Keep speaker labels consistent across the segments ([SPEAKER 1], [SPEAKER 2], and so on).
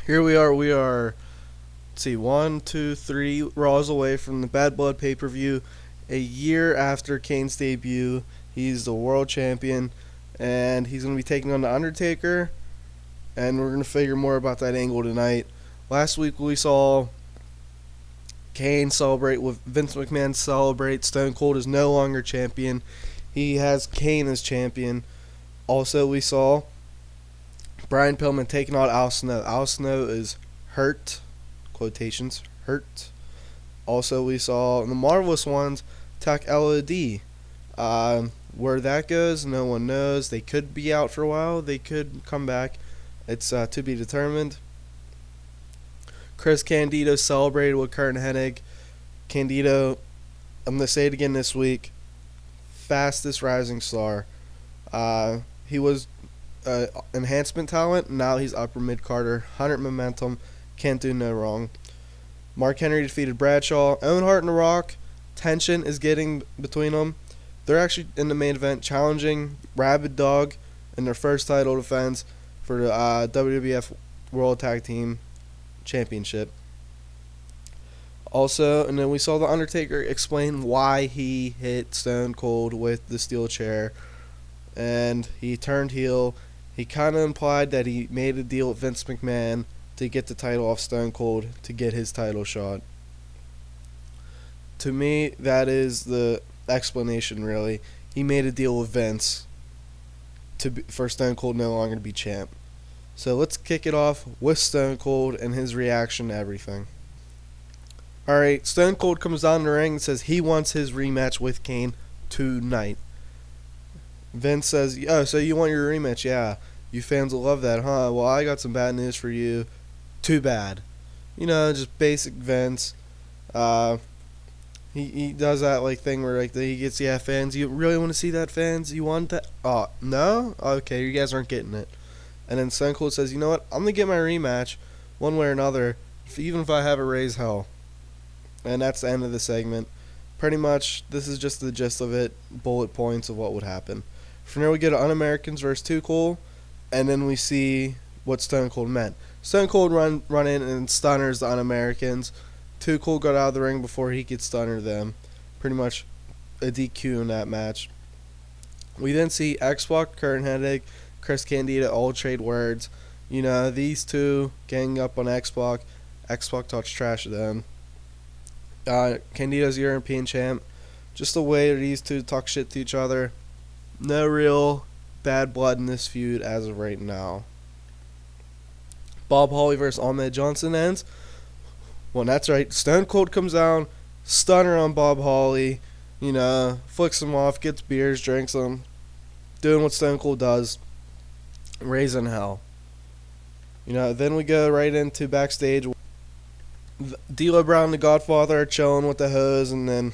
[SPEAKER 1] Here we are, let's see, 1, 2, 3 Raws away from the Bad Blood pay-per-view. A year after Kane's debut, he's the world champion, and he's going to be taking on The Undertaker, and we're going to figure more about that angle tonight. Last week we saw Kane celebrate with Vince McMahon celebrate. Stone Cold is no longer champion. He has Kane as champion. Also, we saw Brian Pillman taking on Al Snow. Al Snow is hurt, quotations, hurt. Also, we saw the Marvelous Ones attack LOD. Where that goes, no one knows. They could be out for a while. They could come back. It's to be determined. Chris Candido celebrated with Kurt Hennig. Candido, I'm going to say it again this week, fastest rising star. He was enhancement talent. Now he's upper mid Carter. 100 momentum. Can't do no wrong. Mark Henry defeated Bradshaw. Owen Hart and The Rock. Tension is getting between them. They're actually in the main event challenging Rabid Dog in their first title defense for the WWF World Tag Team Championship. Also, and then we saw The Undertaker explain why he hit Stone Cold with the steel chair. And he turned heel. He kind of implied that he made a deal with Vince McMahon to get the title off Stone Cold to get his title shot. To me, that is the explanation, really. He made a deal with Vince for Stone Cold no longer to be champ. So let's kick it off with Stone Cold and his reaction to everything. Alright, Stone Cold comes down the ring and says he wants his rematch with Kane tonight. Vince says, oh, so you want your rematch? Yeah. You fans will love that, huh? Well, I got some bad news for you. Too bad. You know, just basic Vince. He does that like thing where like he gets, yeah, fans, you really want to see that, fans? You want that? Oh, no? Okay, you guys aren't getting it. And then Stone Cold says, you know what? I'm going to get my rematch one way or another, even if I have to raise hell. And that's the end of the segment. Pretty much, this is just the gist of it, bullet points of what would happen. From there, we get Un-Americans versus Too Cool, and then we see what Stone Cold meant. Stone Cold run in and stunners the Un-Americans. Too Cool got out of the ring before he could stunner them. Pretty much a DQ in that match. We then see X-Pac, Kurt Hennig, Chris Candido all trade words. You know, these two gang up on X-Pac. X-Pac talks trash to them. Candido's European champ. Just a way for these two to talk shit to each other. No real bad blood in this feud as of right now. Bob Holly versus Ahmed Johnson ends. Well, that's right. Stone Cold comes down, stunner on Bob Holly. You know, flicks him off, gets beers, drinks them. Doing what Stone Cold does. Raising hell. You know, then we go right into backstage. D'Lo Brown and the Godfather are chilling with the hose, and then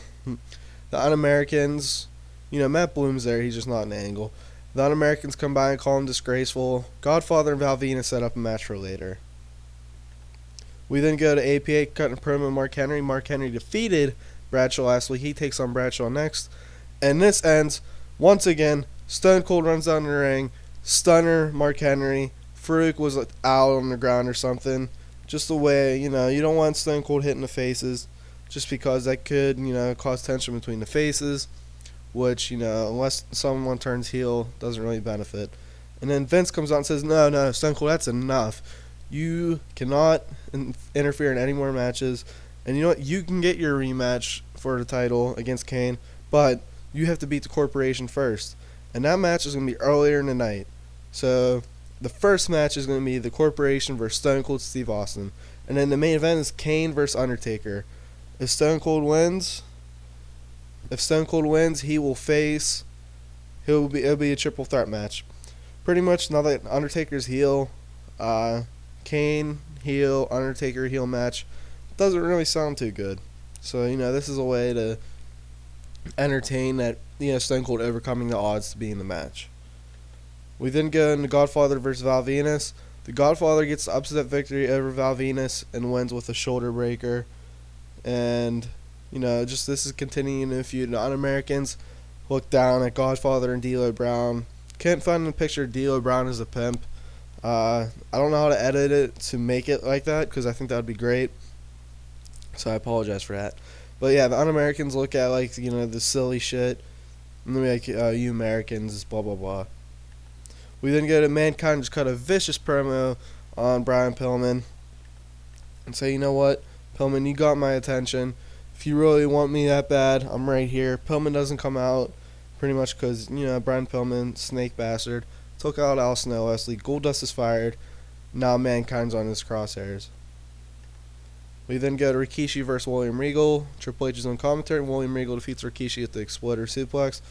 [SPEAKER 1] the Un-Americans, you know, Matt Bloom's there, he's just not an angle. The Un-Americans come by and call him disgraceful. Godfather and Val Venis set up a match for later. We then go to APA, cutting a promo with Mark Henry. Mark Henry defeated Bradshaw last week. He takes on Bradshaw next. And this ends, once again, Stone Cold runs down the ring, stunner Mark Henry. Farouk was out on the ground or something. Just the way, you know, you don't want Stone Cold hitting the faces just because that could, you know, cause tension between the faces, which, you know, unless someone turns heel, doesn't really benefit. And then Vince comes out and says, no, Stone Cold, that's enough. You cannot interfere in any more matches. And you know what? You can get your rematch for the title against Kane, but you have to beat the Corporation first. And that match is going to be earlier in the night. So the first match is going to be the Corporation versus Stone Cold Steve Austin. And then the main event is Kane versus Undertaker. If Stone Cold wins, he will face. It'll be a triple threat match. Pretty much now that Undertaker's heel, Kane heel, Undertaker heel match doesn't really sound too good. So, you know, this is a way to entertain that, you know, Stone Cold overcoming the odds to be in the match. We then go into Godfather versus Val Venis. The Godfather gets the upset victory over Val Venis and wins with a shoulder breaker. And, you know, just this is continuing the feud. The Un-Americans look down at Godfather and D'Lo Brown. Can't find a picture of D'Lo Brown as a pimp. I don't know how to edit it to make it like that because I think that would be great. So I apologize for that. But yeah, the un-Americans look at like the silly shit, and then we like you Americans, blah blah blah. We then go to Mankind just cut a vicious promo on Brian Pillman and say, you know what, Pillman, you got my attention. If you really want me that bad, I'm right here. Pillman doesn't come out pretty much because Brian Pillman, snake bastard, took out Al Snow last week. Goldust is fired. Now Mankind's on his crosshairs. We then go to Rikishi versus William Regal. Triple H is on commentary, and William Regal defeats Rikishi at the Exploder Suplex.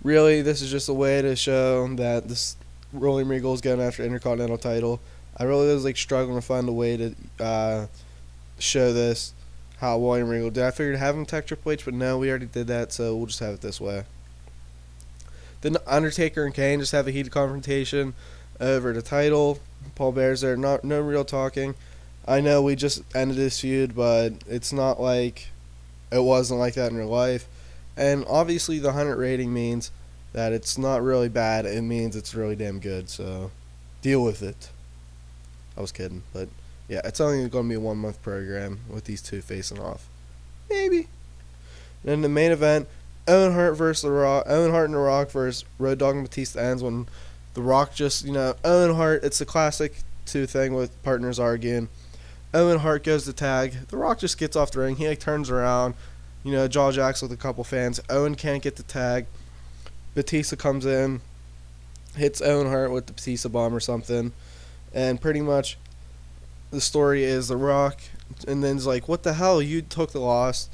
[SPEAKER 1] Really, this is just a way to show that this William Regal is going after Intercontinental title. I really was struggling to find a way to show this, how William Regal did. I figured have him tech Triple H, but no, we already did that, so we'll just have it this way. Then Undertaker and Kane just have a heated confrontation over the title. Paul Bear's there, no real talking. I know we just ended this feud, but it's not like it wasn't like that in real life. And obviously the 100 rating means that it's not really bad. It means it's really damn good, so deal with it. I was kidding, but yeah, it's only going to be a 1 month program with these two facing off. Maybe. Then the main event, Owen Hart versus The Rock. Owen Hart and The Rock versus Road Dogg and Batista ends when The Rock just, Owen Hart, it's the classic two thing with partners arguing. Owen Hart goes to tag. The Rock just gets off the ring. He turns around, jaw jacks with a couple fans. Owen can't get the tag. Batista comes in, hits Owen Hart with the Batista bomb or something. And pretty much the story is The Rock, and then it's like, what the hell? You took the loss.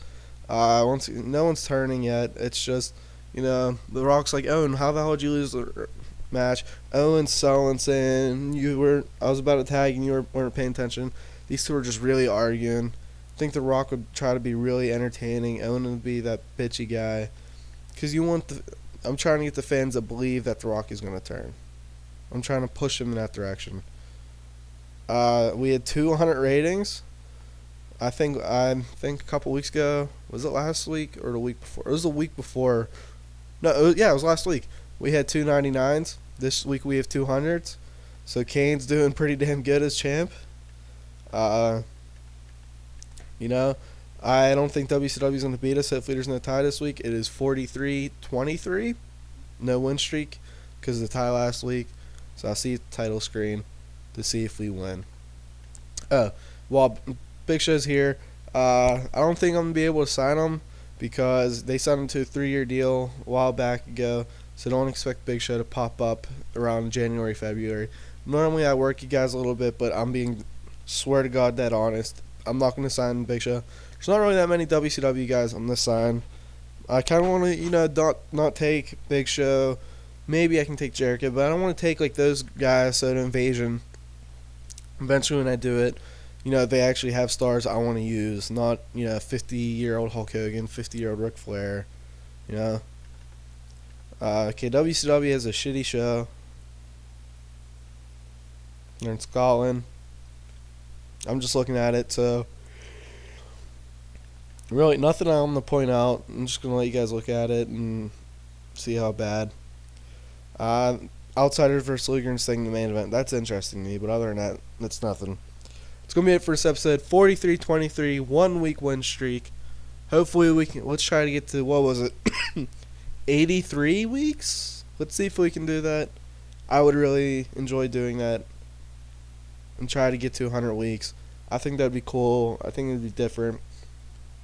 [SPEAKER 1] No one's turning yet. It's just, The Rock's like, Owen, how the hell did you lose the match? Owen's selling, saying I was about to tag and you weren't paying attention. These two are just really arguing. I think The Rock would try to be really entertaining. Owen would be that bitchy guy, because I'm trying to get the fans to believe that The Rock is going to turn. I'm trying to push him in that direction. We had 200 ratings. I think a couple weeks ago. Was it last week or the week before? It was the week before. No, it was last week. We had 299s. This week we have 200s. So Kane's doing pretty damn good as champ. I don't think WCW is going to beat us. Hopefully there's no tie this week. It is 43-23. No win streak because of the tie last week. So I'll see the title screen to see if we win. While Big Show's here, I don't think I'm going to be able to sign him because they signed him to a 3-year deal a while back ago. So don't expect Big Show to pop up around January, February. Normally I work you guys a little bit, but I'm being, swear to God, dead honest. I'm not going to sign Big Show. There's not really that many WCW guys I'm going to sign. I kind of want to, not take Big Show. Maybe I can take Jericho, but I don't want to take those guys, so the Invasion. Eventually when I do it, they actually have stars I want to use, not, 50-year-old Hulk Hogan, 50-year-old Ric Flair, Okay, WCW has a shitty show. They're in Scotland. I'm just looking at it, so really nothing I'm going to point out. I'm just going to let you guys look at it and see how bad. Outsiders versus Luger and Sting, the main event. That's interesting to me, but other than that, that's nothing. It's going to be it for this episode. 43-23, 1 week win streak. Hopefully let's try to get to, what was it, 83 weeks? Let's see if we can do that. I would really enjoy doing that and try to get to 100 weeks. I think that'd be cool. I think it'd be different.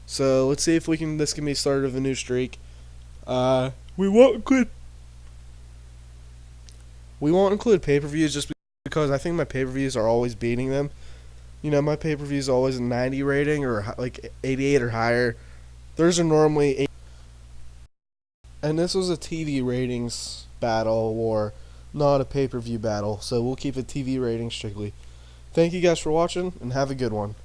[SPEAKER 1] So let's see if this can be the start of a new streak. We won't include pay-per-views just because I think my pay-per-views are always beating them. My pay-per-views are always a 90 rating or 88 or higher. Theirs are normally 8. And this was a TV ratings battle war, not a pay-per-view battle. So we'll keep a TV rating strictly. Thank you guys for watching, and have a good one.